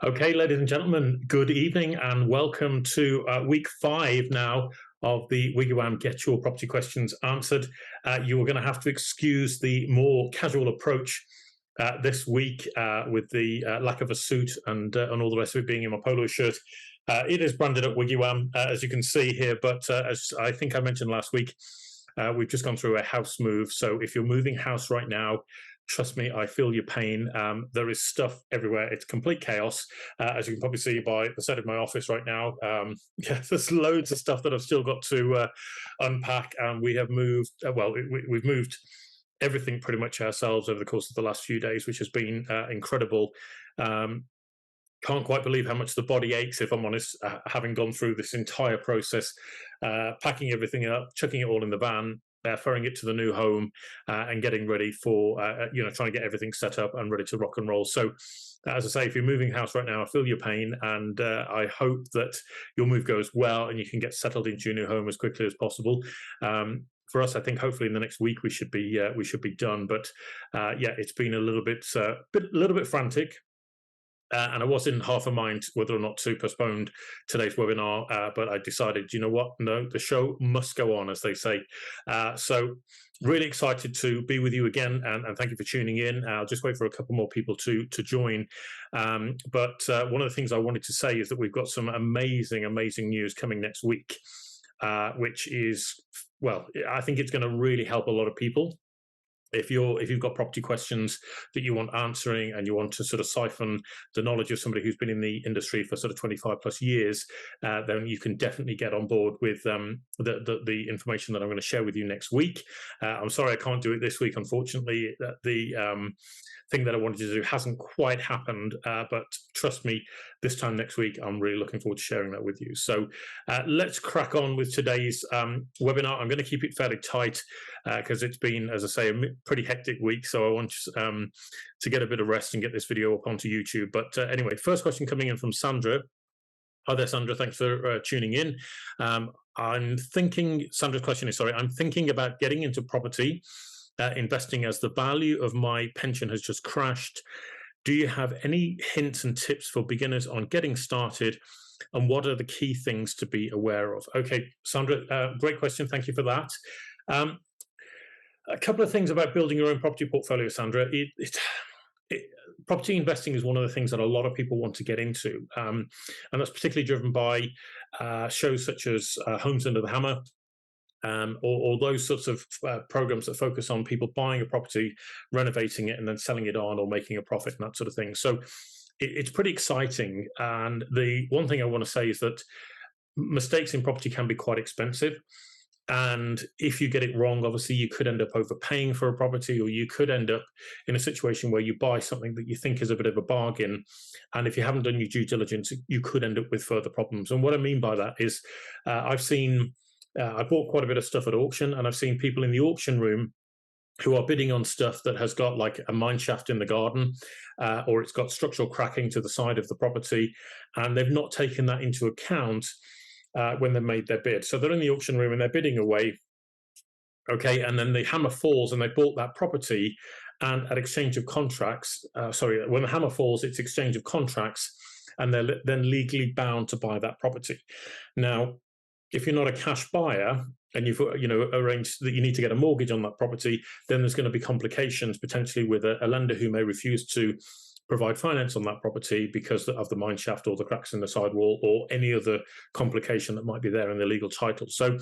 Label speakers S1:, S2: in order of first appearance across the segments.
S1: Okay, ladies and gentlemen, good evening and welcome to week 5 now of the WiggyWam Get Your Property Questions Answered. You are going to have to excuse the more casual approach this week with the lack of a suit and all the rest of it being in my polo shirt. It is branded at WiggyWam, as you can see here, but as I think I mentioned last week, we've just gone through a house move. So if you're moving house right now, trust me, I feel your pain. There is stuff everywhere. It's complete chaos, as you can probably see by the set of my office right now. Yeah, there's loads of stuff that I've still got to unpack, and we have moved. We've moved everything pretty much ourselves over the course of the last few days, which has been incredible. Can't quite believe how much the body aches, if I'm honest, having gone through this entire process, packing everything up, chucking it all in the van, ferrying it to the new home, and getting ready for, trying to get everything set up and ready to rock and roll. So, as I say, if you're moving house right now, I feel your pain, and I hope that your move goes well and you can get settled into your new home as quickly as possible. For us, I think hopefully in the next week we should be done. But yeah, it's been a little bit frantic. And I was in half a mind whether or not to postpone today's webinar, but I decided, you know what? No, the show must go on, as they say. So really excited to be with you again, and thank you for tuning in. I'll just wait for a couple more people to join. But one of the things I wanted to say is that we've got some amazing news coming next week, which is, well, I think it's going to really help a lot of people. If you've got property questions that you want answering and you want to sort of siphon the knowledge of somebody who's been in the industry for sort of 25 plus years, then you can definitely get on board with the information that I'm going to share with you next week. I'm sorry I can't do it this week, unfortunately. The thing that I wanted to do hasn't quite happened, but trust me, this time next week, I'm really looking forward to sharing that with you. So let's crack on with today's webinar. I'm going to keep it fairly tight because it's been, as I say, a pretty hectic week. So I want to get a bit of rest and get this video up onto YouTube. But anyway, first question coming in from Sandra. Hi there, Sandra. Thanks for tuning in. Sandra's question is, I'm thinking about getting into property investing as the value of my pension has just crashed. Do you have any hints and tips for beginners on getting started? And what are the key things to be aware of? Okay, Sandra, great question. Thank you for that. A couple of things about building your own property portfolio, Sandra. Property investing is one of the things that a lot of people want to get into. And that's particularly driven by shows such as Homes Under the Hammer, or those sorts of programs that focus on people buying a property, renovating it, and then selling it on or making a profit and that sort of thing. So it's pretty exciting. And the one thing I want to say is that mistakes in property can be quite expensive. And if you get it wrong, obviously you could end up overpaying for a property, or you could end up in a situation where you buy something that you think is a bit of a bargain. And if you haven't done your due diligence, you could end up with further problems. And what I mean by that is I bought quite a bit of stuff at auction, and I've seen people in the auction room who are bidding on stuff that has got like a mine shaft in the garden, or it's got structural cracking to the side of the property, and they've not taken that into account when they made their bid. So they're in the auction room and they're bidding away. Okay, and then the hammer falls and they bought that property, and at exchange of contracts, when the hammer falls, it's exchange of contracts, and they're then legally bound to buy that property. Now, if you're not a cash buyer and you've arranged that you need to get a mortgage on that property, then there's going to be complications potentially with a lender who may refuse to provide finance on that property because of the mine shaft or the cracks in the sidewall or any other complication that might be there in the legal title. So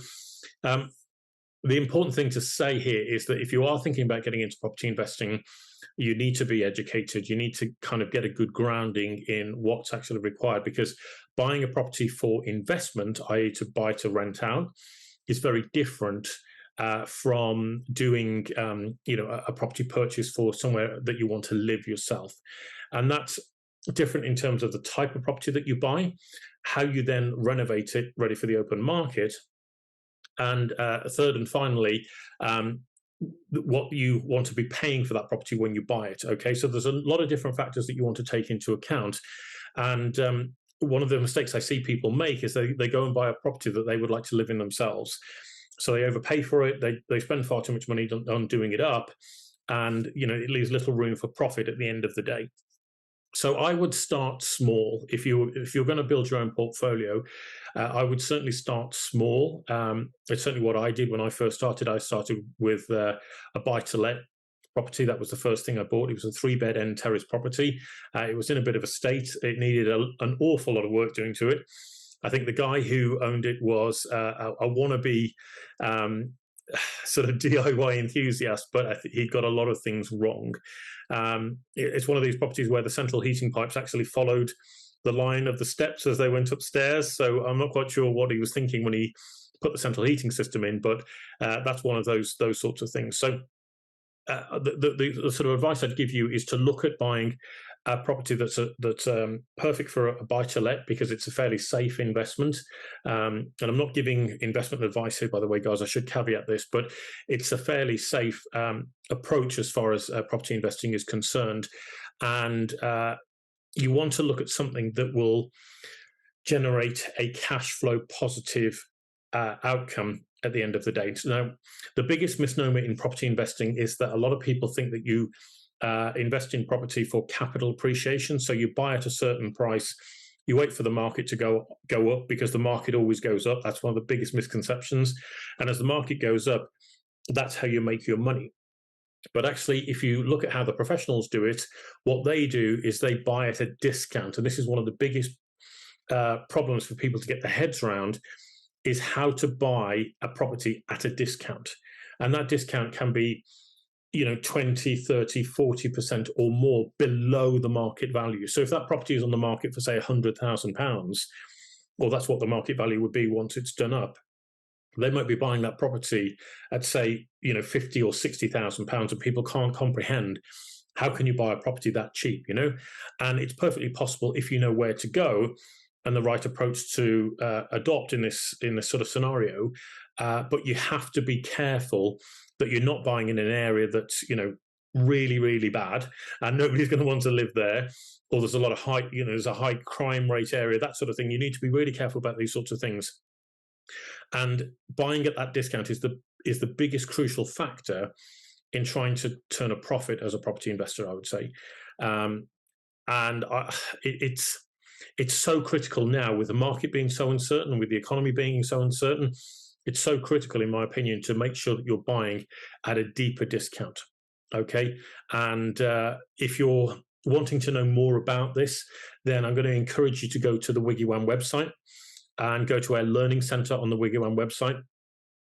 S1: the important thing to say here is that if you are thinking about getting into property investing, you need to be educated. You need to kind of get a good grounding in what's actually required, because buying a property for investment, i.e. to buy to rent out, is very different from doing a property purchase for somewhere that you want to live yourself. And that's different in terms of the type of property that you buy, how you then renovate it ready for the open market, and third and finally, what you want to be paying for that property when you buy it. Okay, so there's a lot of different factors that you want to take into account. And one of the mistakes I see people make is they go and buy a property that they would like to live in themselves. So they overpay for it. They spend far too much money on doing it up, and it leaves little room for profit at the end of the day. So I would start small. If you're going to build your own portfolio, I would certainly start small. It's certainly what I did when I first started. I started with a buy-to-let property. That was the first thing I bought. It was a 3-bed end terrace property. It was in a bit of a state. It needed an awful lot of work doing to it. I think the guy who owned it was a wannabe sort of DIY enthusiast, but I think he'd got a lot of things wrong. It's one of these properties where the central heating pipes actually followed the line of the steps as they went upstairs. So I'm not quite sure what he was thinking when he put the central heating system in, but that's one of those sorts of things. So the sort of advice I'd give you is to look at buying a property that's perfect for a buy-to-let, because it's a fairly safe investment. And I'm not giving investment advice here, by the way, guys. I should caveat this, but it's a fairly safe approach as far as property investing is concerned. And you want to look at something that will generate a cash flow positive outcome at the end of the day. So now, the biggest misnomer in property investing is that a lot of people think that you invest in property for capital appreciation. So you buy at a certain price, you wait for the market to go up, because the market always goes up. That's one of the biggest misconceptions. And as the market goes up, that's how you make your money. But actually, if you look at how the professionals do it, what they do is they buy at a discount. And this is one of the biggest problems for people to get their heads around, is how to buy a property at a discount. And that discount can be 20, 30, 40% or more below the market value. So if that property is on the market for, say, £100,000, well, that's what the market value would be once it's done up. They might be buying that property at, say, 50 or £60,000, and people can't comprehend, how can you buy a property that cheap, And it's perfectly possible, if you know where to go and the right approach to adopt in this sort of scenario. But you have to be careful that you're not buying in an area that's really, really bad, and nobody's going to want to live there, or there's a lot of high, there's a high crime rate area, that sort of thing. You need to be really careful about these sorts of things. And buying at that discount is the biggest crucial factor in trying to turn a profit as a property investor, I would say. It's so critical now, with the market being so uncertain, with the economy being so uncertain. It's so critical, in my opinion, to make sure that you're buying at a deeper discount. Okay. And if you're wanting to know more about this, then I'm going to encourage you to go to the WiggyWam website and go to our learning center on the WiggyWam website.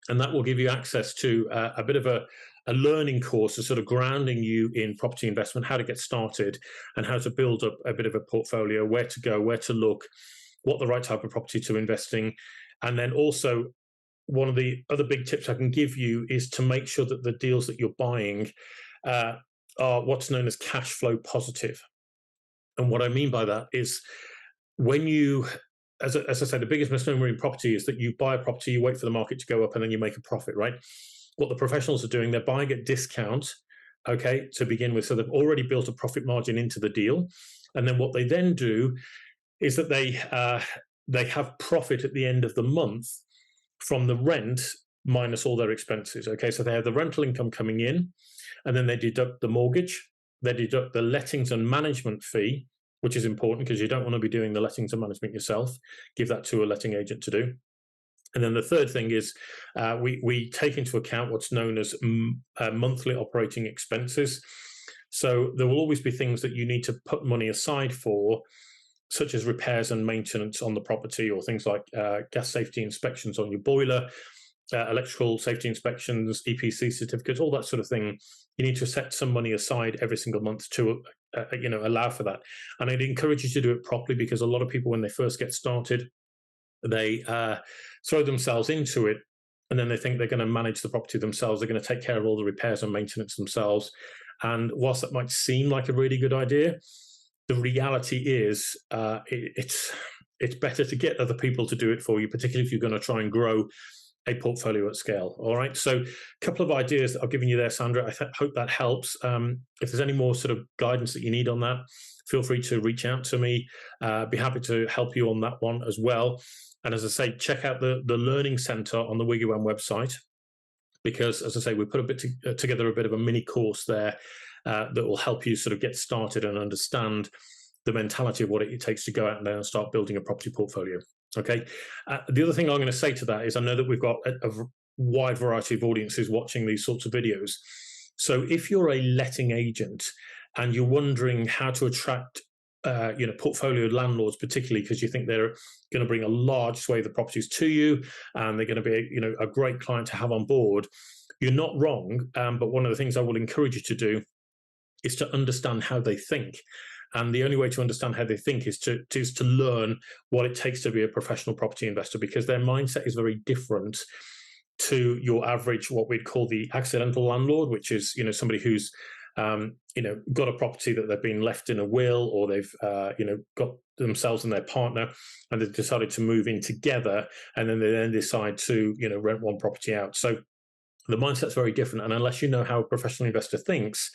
S1: And that will give you access to a bit of a learning course, a sort of grounding you in property investment, how to get started and how to build up a bit of a portfolio, where to go, where to look, what the right type of property to invest in. And then also, one of the other big tips I can give you is to make sure that the deals that you're buying are what's known as cash flow positive. And what I mean by that is, when you, as I said, the biggest misnomer in property is that you buy a property, you wait for the market to go up, and then you make a profit, right? What the professionals are doing, they're buying at discount, okay, to begin with. So they've already built a profit margin into the deal. And then what they then do is that they have profit at the end of the month from the rent minus all their expenses. Okay, so they have the rental income coming in, and then they deduct the mortgage, they deduct the lettings and management fee, which is important because you don't want to be doing the lettings and management yourself. Give that to a letting agent to do. And then the third thing is we take into account what's known as monthly operating expenses. So there will always be things that you need to put money aside for, such as repairs and maintenance on the property, or things like gas safety inspections on your boiler, electrical safety inspections, EPC certificates, all that sort of thing. You need to set some money aside every single month to allow for that. And I'd encourage you to do it properly, because a lot of people, when they first get started, they throw themselves into it, and then they think they're going to manage the property themselves. They're going to take care of all the repairs and maintenance themselves. And whilst that might seem like a really good idea, the reality is it's better to get other people to do it for you, particularly if you're going to try and grow a portfolio at scale. All right. So a couple of ideas that I've given you there, Sandra. I hope that helps. If there's any more sort of guidance that you need on that, feel free to reach out to me. Be happy to help you on that one as well. And as I say, check out the Learning Center on the WiggyWam website, because, as I say, we put together a bit of a mini course there that will help you sort of get started and understand the mentality of what it takes to go out there and start building a property portfolio. Okay. The other thing I'm going to say to that is I know that we've got a wide variety of audiences watching these sorts of videos. So if you're a letting agent and you're wondering how to attract portfolio landlords, particularly because you think they're going to bring a large swathe of properties to you and they're going to be a great client to have on board, you're not wrong. But one of the things I will encourage you to do is to understand how they think. And the only way to understand how they think is to learn what it takes to be a professional property investor, because their mindset is very different to your average, what we'd call the accidental landlord, which is somebody who's got a property that they've been left in a will, or they've got themselves and their partner, and they've decided to move in together, and then they decide to rent one property out. So the mindset's very different, and unless you know how a professional investor thinks,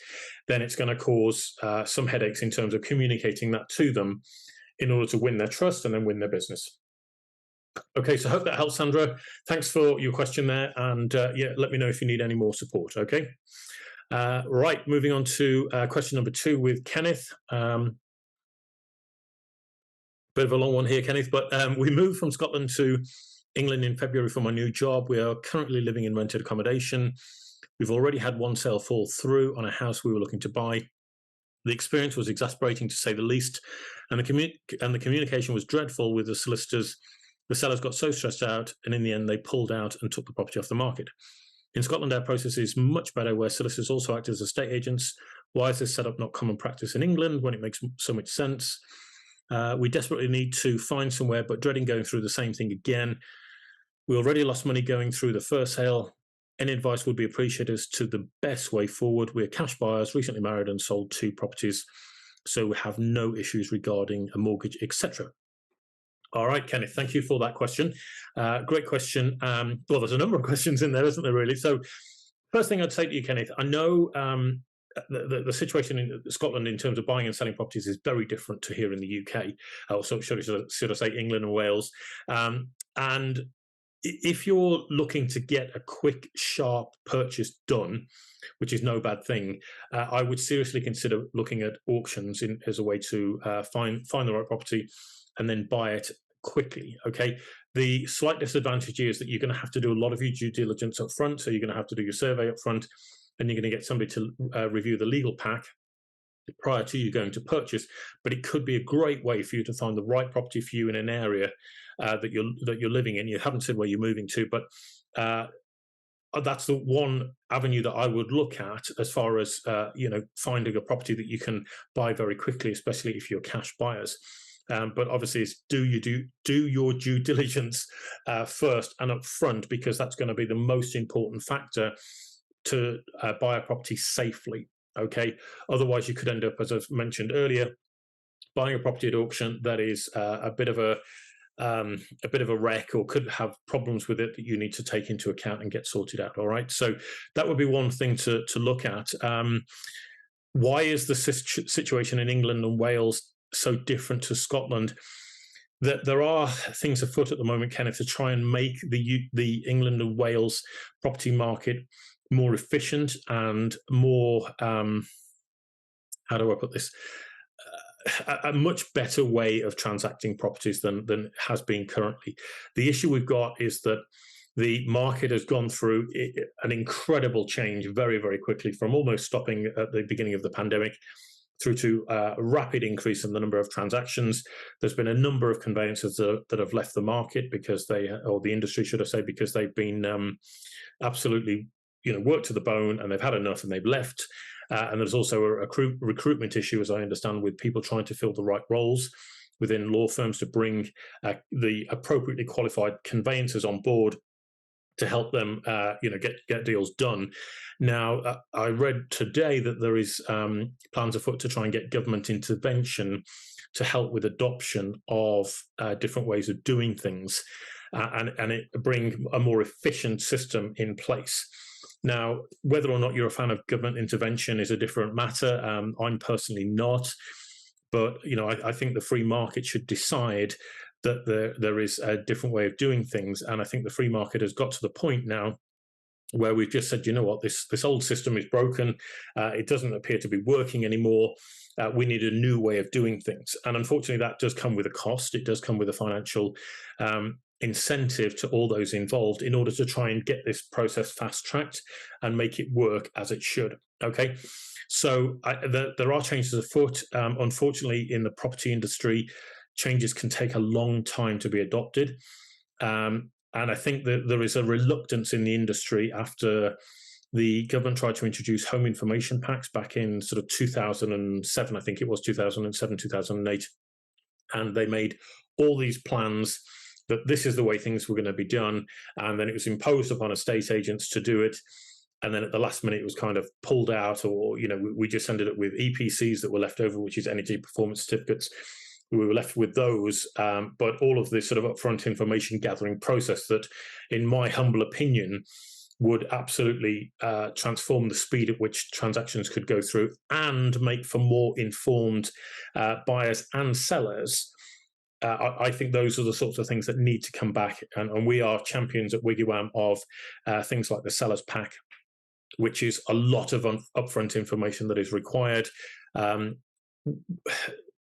S1: then it's going to cause some headaches in terms of communicating that to them in order to win their trust and then win their business. Okay, so I hope that helps, Sandra. Thanks for your question there, and let me know if you need any more support. Okay. Right, moving on to question number 2 with Kenneth. Bit of a long one here, Kenneth, but we moved from Scotland to England in February for my new job. We are currently living in rented accommodation. We've already had one sale fall through on a house we were looking to buy. The experience was exasperating, to say the least, and the communication was dreadful with the solicitors. The sellers got so stressed out, and in the end, they pulled out and took the property off the market. In Scotland, our process is much better, where solicitors also act as estate agents. Why is this setup not common practice in England when it makes so much sense? We desperately need to find somewhere, but dreading going through the same thing again. We already lost money going through the first sale. Any advice would be appreciated as to the best way forward. We're cash buyers, recently married and sold 2 properties, so we have no issues regarding a mortgage, etc. All right, Kenneth, thank you for that question. Great question. Well, there's a number of questions in there, isn't there, really? So first thing I'd say to you, Kenneth, I know the situation in Scotland in terms of buying and selling properties is very different to here in the UK, or should I say England and Wales. And if you're looking to get a quick, sharp purchase done, which is no bad thing, I would seriously consider looking at auctions as a way to find the right property and then buy it quickly. Okay. The slight disadvantage is that you're going to have to do a lot of your due diligence up front. So you're going to have to do your survey up front, and you're going to get somebody to review the legal pack prior to you going to purchase. But it could be a great way for you to find the right property for you in an area that you're living in. You haven't said where you're moving to, but that's the one avenue that I would look at as far as finding a property that you can buy very quickly, especially if you're cash buyers. But obviously, it's do your due diligence first and up front, because that's going to be the most important factor to buy a property safely. Okay. Otherwise, you could end up, as I've mentioned earlier, buying a property at auction that is a bit of a wreck, or could have problems with it that you need to take into account and get sorted out. All right. So that would be one thing to look at. Why is the situation in England and Wales so different to Scotland? That there are things afoot at the moment, Kenneth, to try and make the England and Wales property market more efficient and more, how do I put this? A much better way of transacting properties than has been currently. The issue we've got is that the market has gone through an incredible change very, very quickly, from almost stopping at the beginning of the pandemic through to a rapid increase in the number of transactions. There's been a number of conveyancers that have left the market because or the industry, should I say, because they've been absolutely worked to the bone, and they've had enough and they've left. And there's also a recruitment issue, as I understand, with people trying to fill the right roles within law firms to bring the appropriately qualified conveyancers on board to help them, get deals done. Now, I read today that there is plans afoot to try and get government intervention to help with adoption of different ways of doing things, and it bring a more efficient system in place. Now, whether or not you're a fan of government intervention is a different matter. I'm personally not, but I think the free market should decide that there is a different way of doing things. And I think the free market has got to the point now where we've just said, you know what, this old system is broken. It doesn't appear to be working anymore. We need a new way of doing things. And unfortunately, that does come with a cost. It does come with a financial incentive to all those involved in order to try and get this process fast-tracked and make it work as it should. Okay, so there are changes afoot. Unfortunately, in the property industry, changes can take a long time to be adopted. And I think that there is a reluctance in the industry after the government tried to introduce home information packs back in sort of 2007, I think it was 2007, 2008. And they made all these plans that this is the way things were going to be done. And then it was imposed upon estate agents to do it. And then at the last minute, it was kind of pulled out, or, we just ended up with EPCs that were left over, which is energy performance certificates. We were left with those, but all of this sort of upfront information gathering process that, in my humble opinion, would absolutely transform the speed at which transactions could go through and make for more informed buyers and sellers. I think those are the sorts of things that need to come back. And we are champions at WiggyWam of things like the Sellers Pack, which is a lot of upfront information that is required.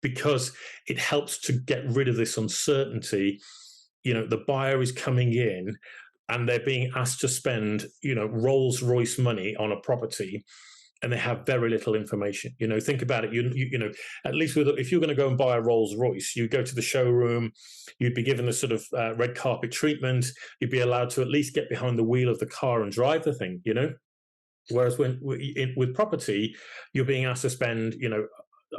S1: Because it helps to get rid of this uncertainty. The buyer is coming in and they're being asked to spend, Rolls Royce money on a property, and they have very little information. Think about it. At least if you're going to go and buy a Rolls Royce, you go to the showroom, you'd be given the sort of red carpet treatment. You'd be allowed to at least get behind the wheel of the car and drive the thing. Whereas with property, you're being asked to spend,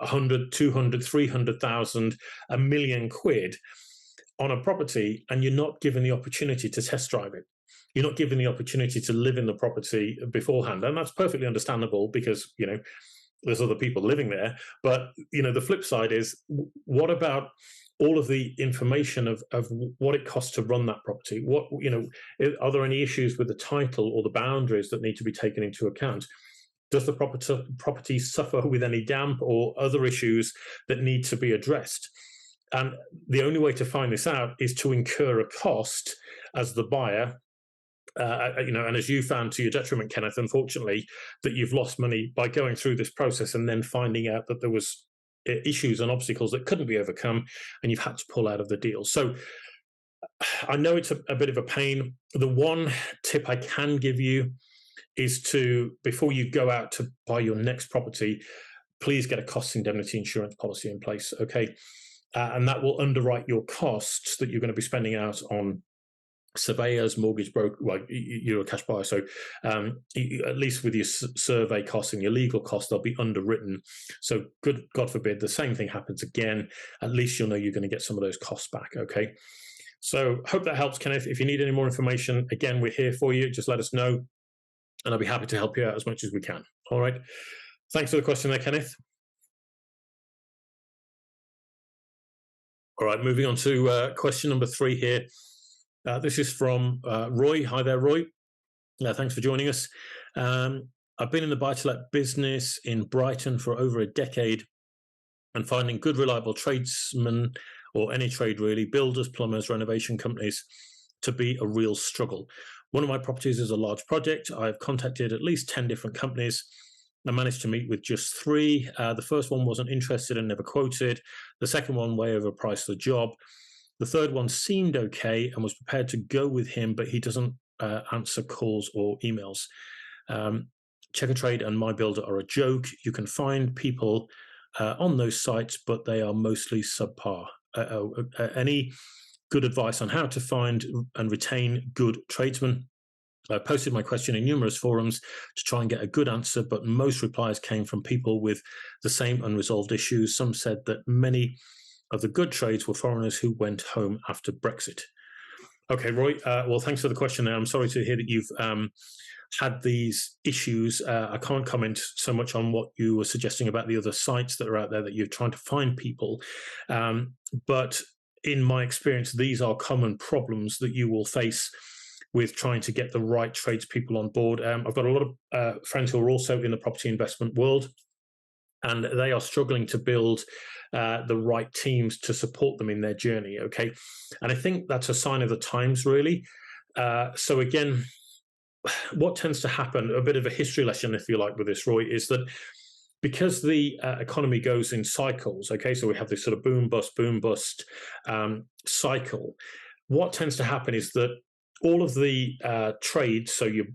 S1: 100, 200, 300,000, £1 million on a property, and you're not given the opportunity to test drive it. You're not given the opportunity to live in the property beforehand. And that's perfectly understandable because, there's other people living there. But, the flip side is, what about all of the information of what it costs to run that property? Are there any issues with the title or the boundaries that need to be taken into account? Does the property suffer with any damp or other issues that need to be addressed? And the only way to find this out is to incur a cost as the buyer. And as you found to your detriment, Kenneth, unfortunately, that you've lost money by going through this process and then finding out that there was issues and obstacles that couldn't be overcome, and you've had to pull out of the deal. So I know it's a bit of a pain. The one tip I can give you is to, before you go out to buy your next property, please get a cost indemnity insurance policy in place, okay? And that will underwrite your costs that you're going to be spending out on surveyors, mortgage broker. Well, you're a cash buyer, so at least with your survey costs and your legal costs, they'll be underwritten. So God forbid, the same thing happens again. At least you'll know you're going to get some of those costs back, okay? So hope that helps, Kenneth. If you need any more information, again, we're here for you. Just let us know, and I'll be happy to help you out as much as we can. All right. Thanks for the question there, Kenneth. All right, moving on to question number 3 here. This is from Roy. Hi there, Roy. Thanks for joining us. I've been in the buy-to-let business in Brighton for over a decade, and finding good, reliable tradesmen, or any trade really, builders, plumbers, renovation companies, to be a real struggle. One of my properties is a large project. I've contacted at least 10 different companies. I managed to meet with just 3. The first one wasn't interested and never quoted. The second one way overpriced the job. The third one seemed okay and was prepared to go with him, but he doesn't answer calls or emails. Check a Trade and My Builder are a joke. You can find people on those sites, but they are mostly subpar. Any good advice on how to find and retain good tradesmen? I posted my question in numerous forums to try and get a good answer, but most replies came from people with the same unresolved issues. Some said that many of the good trades were foreigners who went home after Brexit. Okay, Roy, well, thanks for the question there. I'm sorry to hear that you've had these issues. I can't comment so much on what you were suggesting about the other sites that are out there that you're trying to find people. But in my experience, these are common problems that you will face with trying to get the right tradespeople on board. I've got a lot of friends who are also in the property investment world, and they are struggling to build the right teams to support them in their journey, okay? And I think that's a sign of the times, really. So again, what tends to happen, a bit of a history lesson, if you like, with this, Roy, is that because the economy goes in cycles, okay, so we have this sort of boom bust cycle. What tends to happen is that all of the trades, so your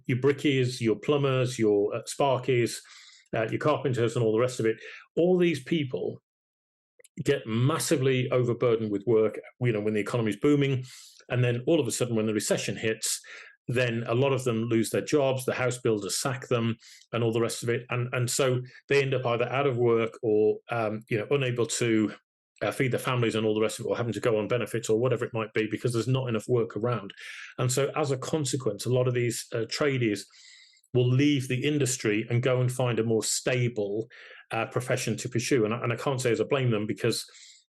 S1: brickies, your plumbers, your sparkies, your carpenters, and all the rest of it, all these people get massively overburdened with work, when the economy's booming, and then all of a sudden, when the recession hits, then a lot of them lose their jobs, the house builders sack them, and all the rest of it, and so they end up either out of work or unable to feed their families and all the rest of it, or having to go on benefits or whatever it might be, because there's not enough work around. And so as a consequence, a lot of these tradies will leave the industry and go and find a more stable profession to pursue. And I can't say as I blame them, because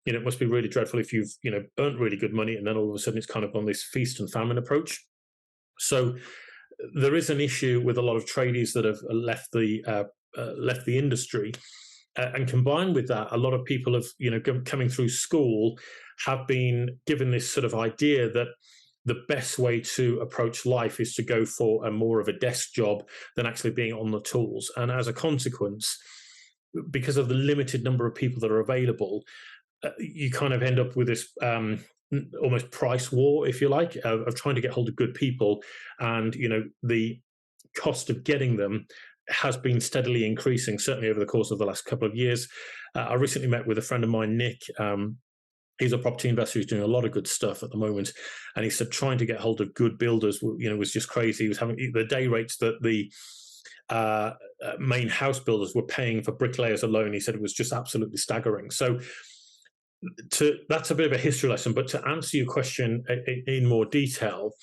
S1: it must be really dreadful if you've earned really good money and then all of a sudden it's kind of on this feast and famine approach. So there is an issue with a lot of tradies that have left the industry. And combined with that, a lot of people have, coming through school, have been given this sort of idea that the best way to approach life is to go for a more of a desk job than actually being on the tools. And as a consequence, because of the limited number of people that are available, you kind of end up with this almost price war, if you like, of trying to get hold of good people. And, the cost of getting them has been steadily increasing, certainly over the course of the last couple of years. I recently met with a friend of mine, Nick. He's a property investor who's doing a lot of good stuff at the moment. And he said trying to get hold of good builders, was just crazy. He was having the day rates that the main house builders were paying for bricklayers alone. He said it was just absolutely staggering. So that's a bit of a history lesson. But to answer your question in more detail,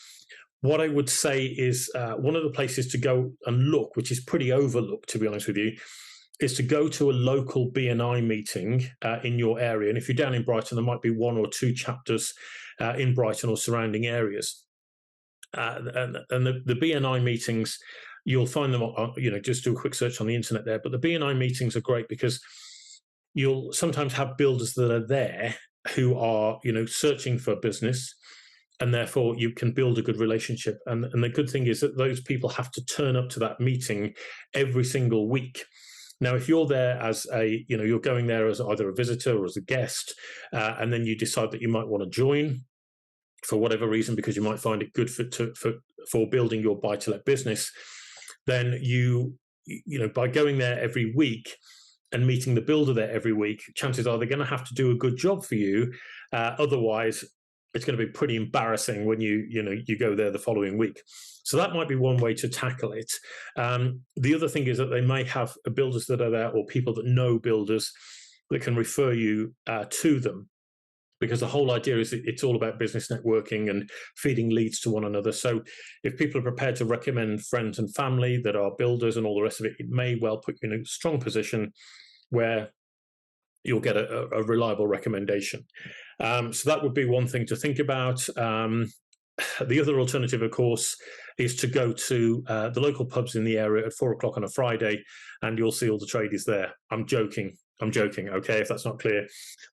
S1: what I would say is one of the places to go and look, which is pretty overlooked, to be honest with you, is to go to a local BNI meeting in your area. And if you're down in Brighton, there might be one or two chapters in Brighton or surrounding areas. And the BNI meetings, you'll find them, just do a quick search on the internet there. But the BNI meetings are great because you'll sometimes have builders that are there who are, searching for business, and therefore you can build a good relationship. And the good thing is that those people have to turn up to that meeting every single week. Now, if you're there as you're going there as either a visitor or as a guest, and then you decide that you might want to join for whatever reason, because you might find it good for building your buy-to-let business, then you by going there every week and meeting the builder there every week, chances are they're going to have to do a good job for you. Otherwise, it's going to be pretty embarrassing when you go there the following week. So that might be one way to tackle it. The other thing is that they may have builders that are there, or people that know builders that can refer you to them, because the whole idea is it's all about business networking and feeding leads to one another. So if people are prepared to recommend friends and family that are builders and all the rest of it, it may well put you in a strong position where you'll get a reliable recommendation. So that would be one thing to think about. The other alternative, of course, is to go to the local pubs in the area at 4:00 on a Friday, and you'll see all the tradies there. I'm joking, okay, if that's not clear.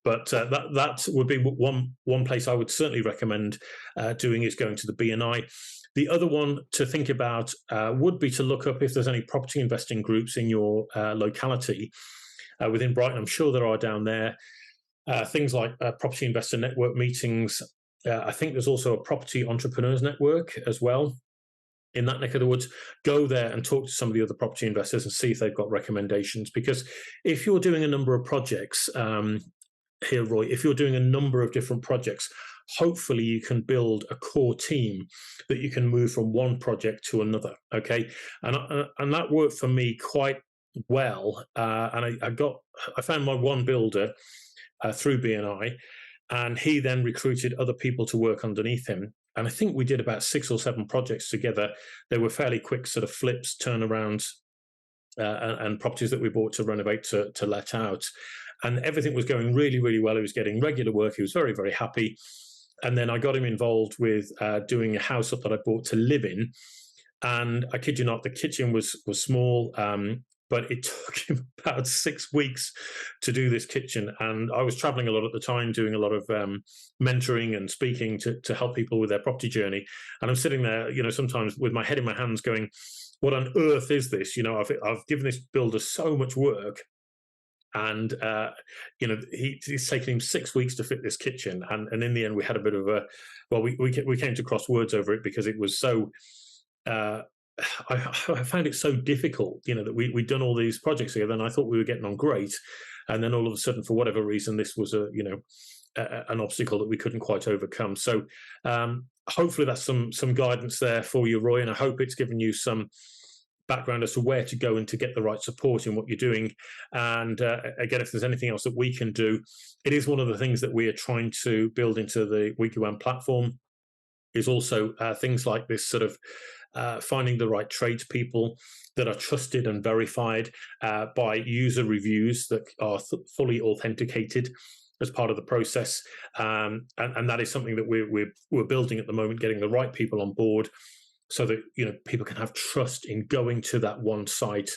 S1: But that would be one place I would certainly recommend doing, is going to the BNI. The other one to think about would be to look up if there's any property investing groups in your locality. Within Brighton, I'm sure there are down there. Things like property investor network meetings. I think there's also a property entrepreneurs network as well in that neck of the woods. Go there and talk to some of the other property investors and see if they've got recommendations. Because if you're doing a number of projects here, Roy, if you're doing a number of different projects, hopefully you can build a core team that you can move from one project to another. Okay, and that worked for me quite well. And I found my one builder through BNI, and he then recruited other people to work underneath him. And I think we did about 6 or 7 projects together. They were fairly quick sort of flips, turnarounds, and properties that we bought to renovate to let out. And everything was going really, really well. He was getting regular work. He was very, very happy. And then I got him involved with doing a house up that I bought to live in. And I kid you not, the kitchen was small. but it took him about 6 weeks to do this kitchen. And I was traveling a lot at the time, doing a lot of mentoring and speaking to help people with their property journey. And I'm sitting there, sometimes with my head in my hands going, what on earth is this? I've given this builder so much work, and he's taken him 6 weeks to fit this kitchen, and in the end we had a bit of a, well, we came to cross words over it, because it was so I found it so difficult, that we'd done all these projects together, and I thought we were getting on great, and then all of a sudden, for whatever reason, this was an obstacle that we couldn't quite overcome. So hopefully that's some guidance there for you, Roy, and I hope it's given you some background as to where to go and to get the right support in what you're doing. And again, if there's anything else that we can do, it is one of the things that we are trying to build into the WiggyWam platform, is also things like this sort of finding the right tradespeople that are trusted and verified by user reviews that are fully authenticated as part of the process, and that is something that we're building at the moment, getting the right people on board, so that people can have trust in going to that one site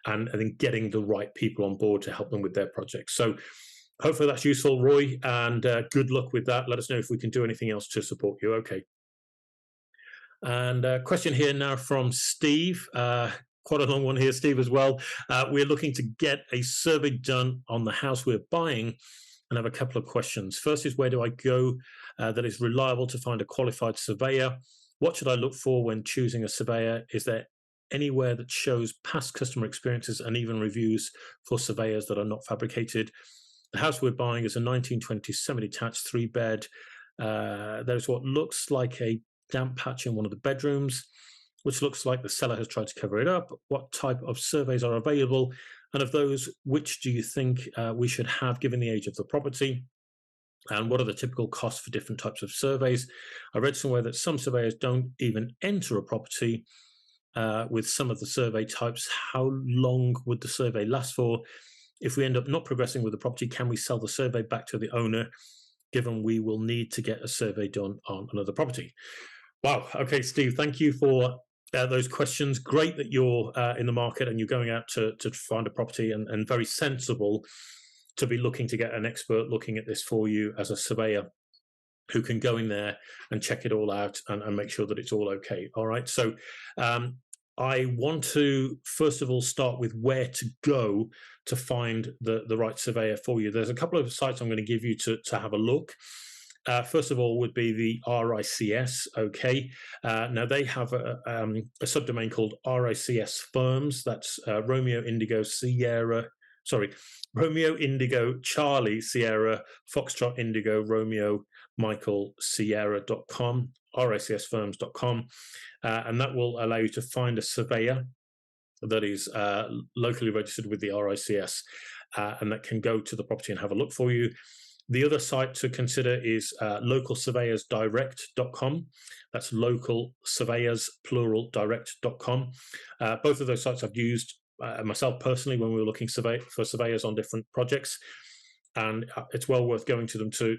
S1: and then getting the right people on board to help them with their projects. So hopefully that's useful, Roy, and good luck with that. Let us know if we can do anything else to support you. Okay. And a question here now from Steve. Quite a long one here, Steve, as well. We're looking to get a survey done on the house we're buying, and have a couple of questions. First is, where do I go that is reliable to find a qualified surveyor? What should I look for when choosing a surveyor? Is there anywhere that shows past customer experiences and even reviews for surveyors that are not fabricated? The house we're buying is a 1920s semi-detached 3-bed. There's what looks like a damp patch in one of the bedrooms, which looks like the seller has tried to cover it up. What type of surveys are available? And of those, which do you think we should have given the age of the property? And what are the typical costs for different types of surveys? I read somewhere that some surveyors don't even enter a property with some of the survey types. How long would the survey last for? If we end up not progressing with the property, can we sell the survey back to the owner, given we will need to get a survey done on another property? Wow. Okay, Steve, thank you for those questions. Great that you're in the market and you're going out to find a property, and very sensible to be looking to get an expert looking at this for you as a surveyor, who can go in there and check it all out and make sure that it's all okay. All right. So I want to, first of all, start with where to go to find the right surveyor for you. There's a couple of sites I'm going to give you to have a look. First of all would be the RICS. Okay. Now they have a subdomain called RICS Firms. That's Romeo Indigo Charlie Sierra Foxtrot Indigo Romeo Michael Sierra.com, ricsfirms.com, and that will allow you to find a surveyor that is locally registered with the RICS, and that can go to the property and have a look for you. The other site to consider is localsurveyorsdirect.com. That's localsurveyors, plural, direct.com. Both of those sites I've used myself personally when we were looking for surveyors on different projects, and it's well worth going to them to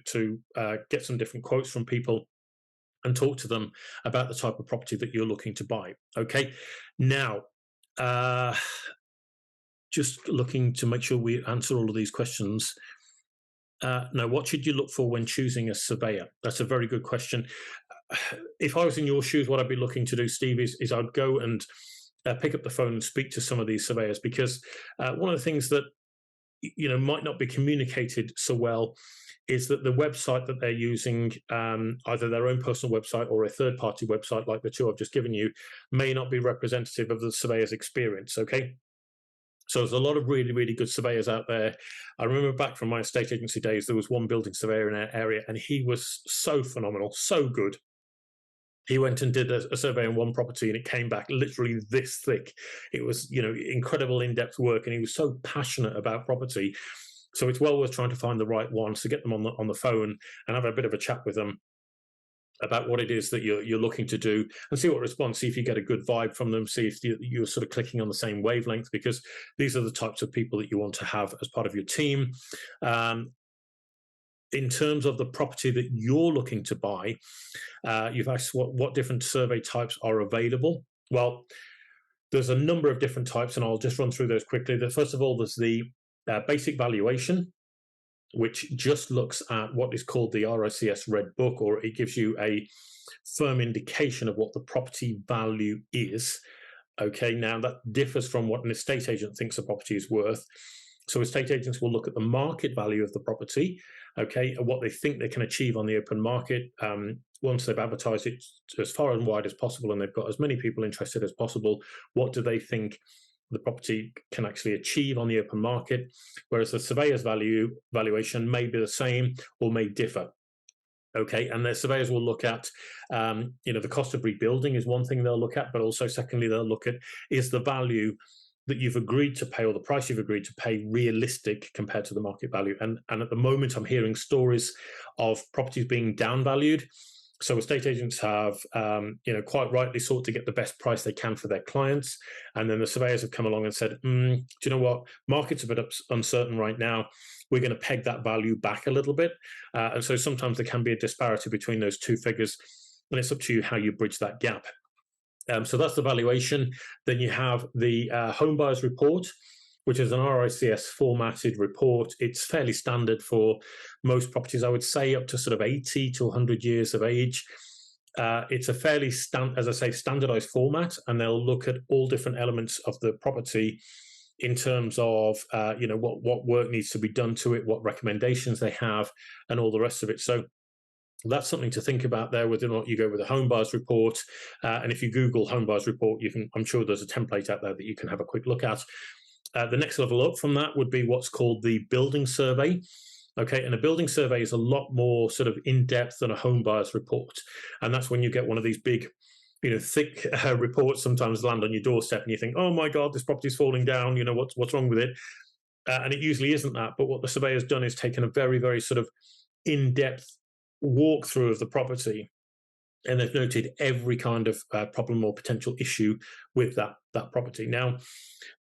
S1: get some different quotes from people and talk to them about the type of property that you're looking to buy. Okay, now just looking to make sure we answer all of these questions. Now, what should you look for when choosing a surveyor? That's a very good question. If I was in your shoes, what I'd be looking to do, Steve, is I'd go and pick up the phone and speak to some of these surveyors, because one of the things that might not be communicated so well is that the website that they're using, either their own personal website or a third-party website like the two I've just given you, may not be representative of the surveyor's experience. Okay. So there's a lot of really, really good surveyors out there. I remember back from my estate agency days, there was one building surveyor in our area, and he was so phenomenal, so good. He went and did a survey on one property, and it came back literally this thick. It was, incredible in-depth work, and he was so passionate about property. So it's well worth trying to find the right one, to get them on the phone and have a bit of a chat with them about what it is that you're looking to do, and see what response, see if you get a good vibe from them, see if you're sort of clicking on the same wavelength, because these are the types of people that you want to have as part of your team. In terms of the property that you're looking to buy, you've asked what different survey types are available. Well, there's a number of different types, and I'll just run through those quickly. First of all, there's the basic valuation, which just looks at what is called the RICS Red Book, or it gives you a firm indication of what the property value is. Okay, now that differs from what an estate agent thinks a property is worth. So estate agents will look at the market value of the property, okay, and what they think they can achieve on the open market once they've advertised it as far and wide as possible, and they've got as many people interested as possible. What do they think the property can actually achieve on the open market? Whereas the surveyor's valuation may be the same or may differ. Okay, and the surveyors will look at, the cost of rebuilding is one thing they'll look at, but also secondly, they'll look at, is the value that you've agreed to pay, or the price you've agreed to pay, realistic compared to the market value? And at the moment, I'm hearing stories of properties being downvalued. So estate agents have, quite rightly sought to get the best price they can for their clients. And then the surveyors have come along and said, do you know what? Market's a bit uncertain right now. We're going to peg that value back a little bit. And so sometimes there can be a disparity between those two figures. And it's up to you how you bridge that gap. So that's the valuation. Then you have the home buyers report, which is an RICS formatted report. It's fairly standard for most properties, I would say, up to sort of 80 to 100 years of age. It's a fairly, standardized format, and they'll look at all different elements of the property in terms of, what work needs to be done to it, what recommendations they have, and all the rest of it. So that's something to think about there, whether or not you go with a home buyers report. And if you Google home buyers report, I'm sure there's a template out there that you can have a quick look at. The next level up from that would be what's called the building survey. Okay, and a building survey is a lot more sort of in-depth than a home buyers report. And that's when you get one of these big, thick reports sometimes land on your doorstep and you think, oh my God, this property's falling down, what's wrong with it? And it usually isn't that. But what the surveyor's done is taken a very, very sort of in-depth walkthrough of the property, and they've noted every kind of problem or potential issue with that property. Now,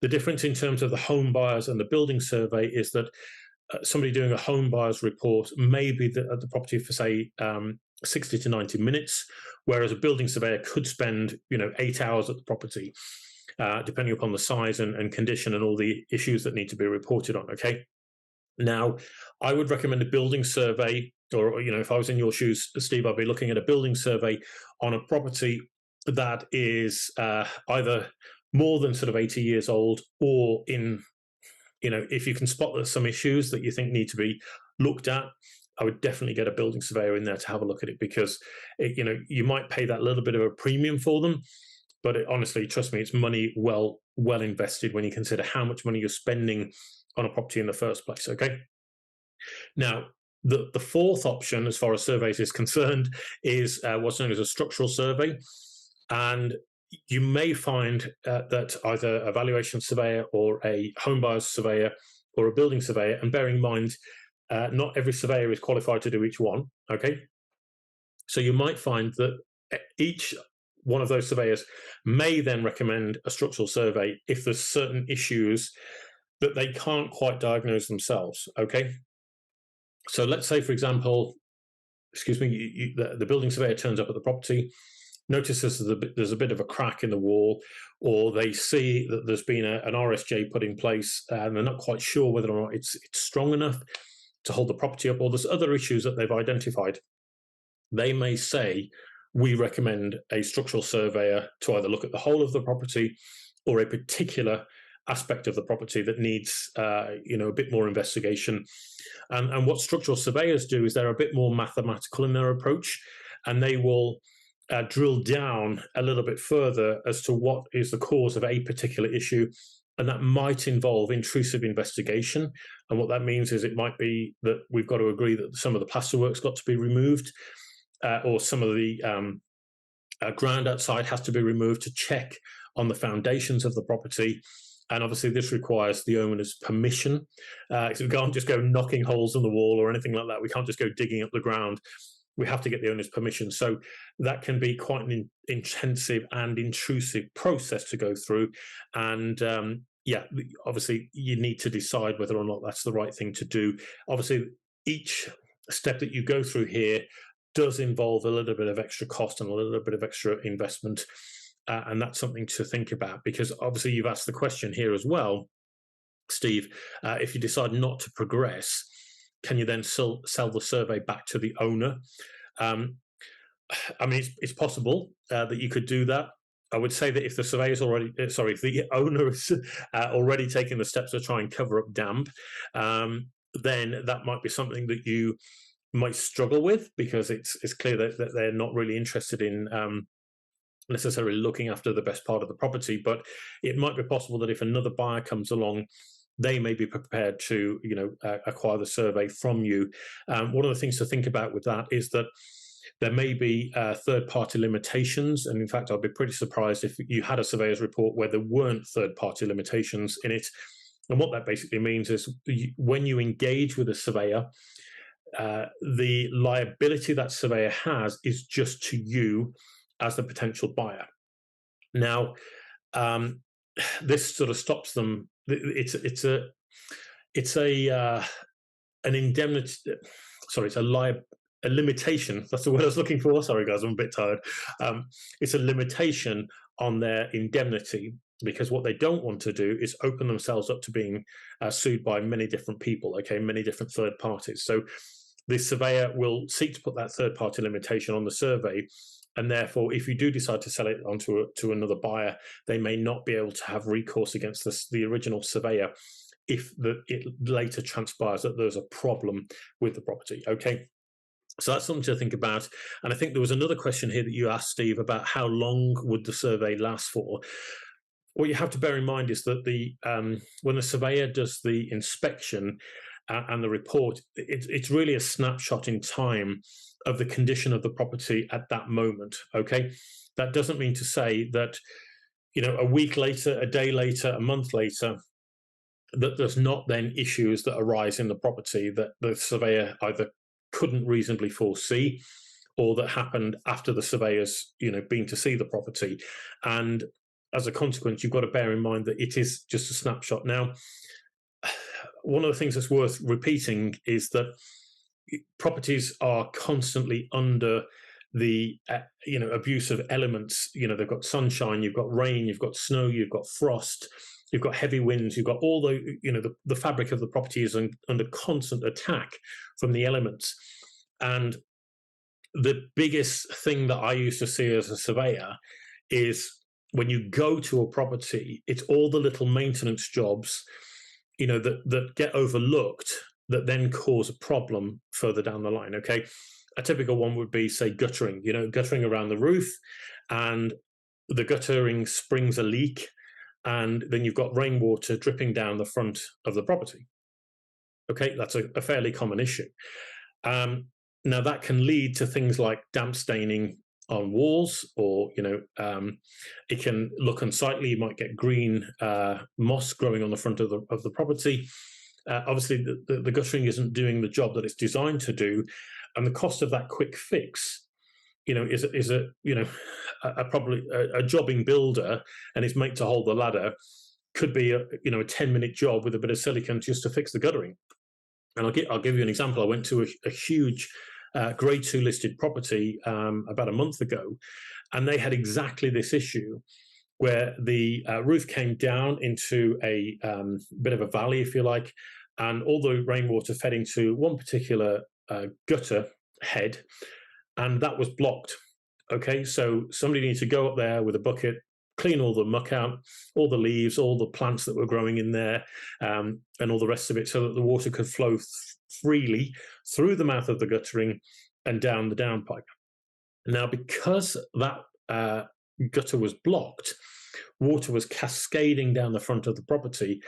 S1: the difference in terms of the home buyers and the building survey is that somebody doing a home buyers report may be at the property for, say, 60 to 90 minutes, whereas a building surveyor could spend 8 hours at the property, depending upon the size and condition and all the issues that need to be reported on. Okay, now I would recommend a building survey, or if I was in your shoes, Steve, I'd be looking at a building survey on a property that is either more than sort of 80 years old, or if you can spot there's some issues that you think need to be looked at, I would definitely get a building surveyor in there to have a look at it, because you might pay that little bit of a premium for them, but honestly, trust me, it's money well invested when you consider how much money you're spending on a property in the first place. Okay, now the fourth option, as far as surveys is concerned, is what's known as a structural survey. And you may find that either a valuation surveyor or a home buyers surveyor or a building surveyor, and bearing in mind, not every surveyor is qualified to do each one, okay? So you might find that each one of those surveyors may then recommend a structural survey if there's certain issues that they can't quite diagnose themselves, okay? So let's say, for example, the building surveyor turns up at the property, notices there's a bit of a crack in the wall, or they see that there's been an RSJ put in place and they're not quite sure whether or not it's strong enough to hold the property up, or there's other issues that they've identified. They may say, we recommend a structural surveyor to either look at the whole of the property or a particular aspect of the property that needs a bit more investigation. And what structural surveyors do is they're a bit more mathematical in their approach, and they will drill down a little bit further as to what is the cause of a particular issue, and that might involve intrusive investigation. And what that means is it might be that we've got to agree that some of the plasterwork's got to be removed, or some of the ground outside has to be removed to check on the foundations of the property. And obviously this requires the owner's permission. So we can't just go knocking holes in the wall or anything like that. We can't just go digging up the ground. We have to get the owner's permission. So that can be quite an intensive and intrusive process to go through. And obviously you need to decide whether or not that's the right thing to do. Obviously, each step that you go through here does involve a little bit of extra cost and a little bit of extra investment. and that's something to think about, because obviously you've asked the question here as well, Steve. If you decide not to progress, can you then sell the survey back to the owner? I mean, it's possible that you could do that. I would say that if the surveyor's already, if the owner is already taking the steps to try and cover up damp, then that might be something that you might struggle with, because it's clear that they're not really interested in necessarily looking after the best part of the property. But it might be possible that if another buyer comes along, they may be prepared to, acquire the survey from you. One of the things to think about with that is that there may be third-party limitations, and in fact, I'd be pretty surprised if you had a surveyor's report where there weren't third-party limitations in it. And what that basically means is when you engage with a surveyor, the liability that surveyor has is just to you as the potential buyer. Now, this sort of stops them. It's an indemnity. Sorry, it's a limitation. That's the word I was looking for. Sorry, guys, I'm a bit tired. It's a limitation on their indemnity, because what they don't want to do is open themselves up to being sued by many different people, many different third parties. So the surveyor will seek to put that third party limitation on the survey, and therefore, if you do decide to sell it on to another buyer, they may not be able to have recourse against the original surveyor if it later transpires that there's a problem with the property. So that's something to think about. And I think there was another question here that you asked, Steve, about how long would the survey last for. What you have to bear in mind is that when the surveyor does the inspection and the report, it's really a snapshot in time of the condition of the property at that moment. That doesn't mean to say that, a week later, a day later, a month later, that there's not then issues that arise in the property that the surveyor either couldn't reasonably foresee, or that happened after the surveyor's been to see the property. And as a consequence, you've got to bear in mind that it is just a snapshot. Now, one of the things that's worth repeating is that properties are constantly under the abuse of elements. They've got sunshine, you've got rain, you've got snow, you've got frost, you've got heavy winds, you've got all the fabric of the property is under constant attack from the elements. And the biggest thing that I used to see as a surveyor is when you go to a property, it's all the little maintenance jobs, that get overlooked, that then cause a problem further down the line. A typical one would be, say, guttering, guttering around the roof, and the guttering springs a leak, and then you've got rainwater dripping down the front of the property. That's a fairly common issue. Now, that can lead to things like damp staining on walls, or it can look unsightly. You might get green moss growing on the front of the property. Obviously, the guttering isn't doing the job that it's designed to do, and the cost of that quick fix, is probably a jobbing builder and his mate to hold the ladder could be a 10-minute job with a bit of silicone just to fix the guttering. And I'll give you an example. I went to a huge grade 2 listed property about a month ago, and they had exactly this issue, where the roof came down into a bit of a valley, if you like, and all the rainwater fed into one particular gutter head, and that was blocked. So somebody needed to go up there with a bucket, clean all the muck out, all the leaves, all the plants that were growing in there, and all the rest of it, so that the water could flow freely through the mouth of the guttering and down the downpipe. Now, because that gutter was blocked, water was cascading down the front of the property.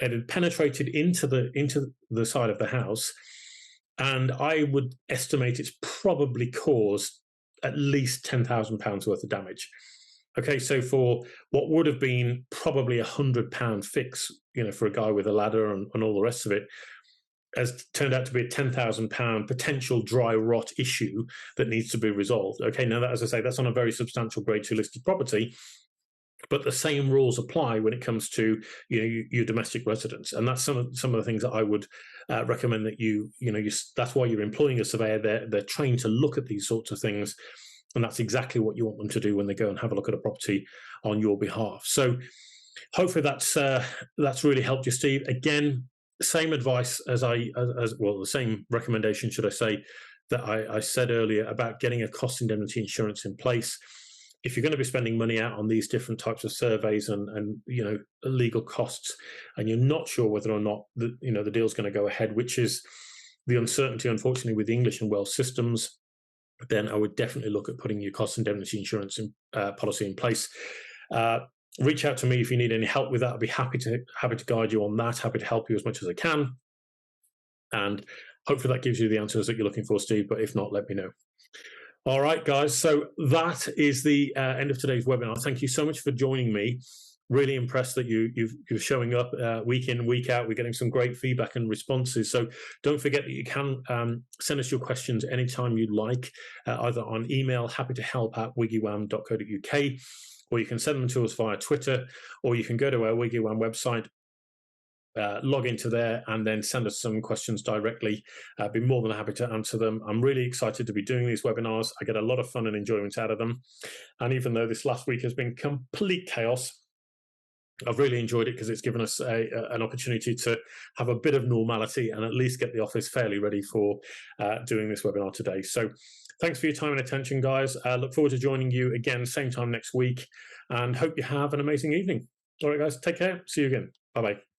S1: It had penetrated into the side of the house, and I would estimate it's probably caused at least £10,000 worth of damage. So for what would have been probably £100 fix, for a guy with a ladder and all the rest of it, has turned out to be a £10,000 potential dry rot issue that needs to be resolved. Now that, as I say, that's on a very substantial grade 2 listed property, but the same rules apply when it comes to your domestic residents, and that's some of the things that I would recommend that that's why you're employing a surveyor. They're trained to look at these sorts of things And that's exactly what you want them to do when they go and have a look at a property on your behalf. So hopefully that's really helped you, Steve. Again, same advice as well, the same recommendation, should I say, that I said earlier about getting a cost indemnity insurance in place. If you're going to be spending money out on these different types of surveys and legal costs, and you're not sure whether or not the deal's going to go ahead, which is the uncertainty, unfortunately, with the English and Welsh systems, then I would definitely look at putting your cost indemnity insurance policy in place. Reach out to me if you need any help with that. I'd be happy to guide you on that. Happy to help you as much as I can. And hopefully that gives you the answers that you're looking for, Steve. But if not, let me know. All right, guys. So that is the end of today's webinar. Thank you so much for joining me. Really impressed that you're showing up week in, week out. We're getting some great feedback and responses. So don't forget that you can send us your questions anytime you'd like, either on email, happytohelp@wiggywam.co.uk, or you can send them to us via Twitter, or you can go to our WiggyWam website, log into there, and then send us some questions directly. I'd be more than happy to answer them. I'm really excited to be doing these webinars. I get a lot of fun and enjoyment out of them. And even though this last week has been complete chaos, I've really enjoyed it because it's given us an opportunity to have a bit of normality and at least get the office fairly ready for doing this webinar today. So thanks for your time and attention, guys. Look forward to joining you again, same time next week, and hope you have an amazing evening. All right, guys, take care. See you again. Bye-bye.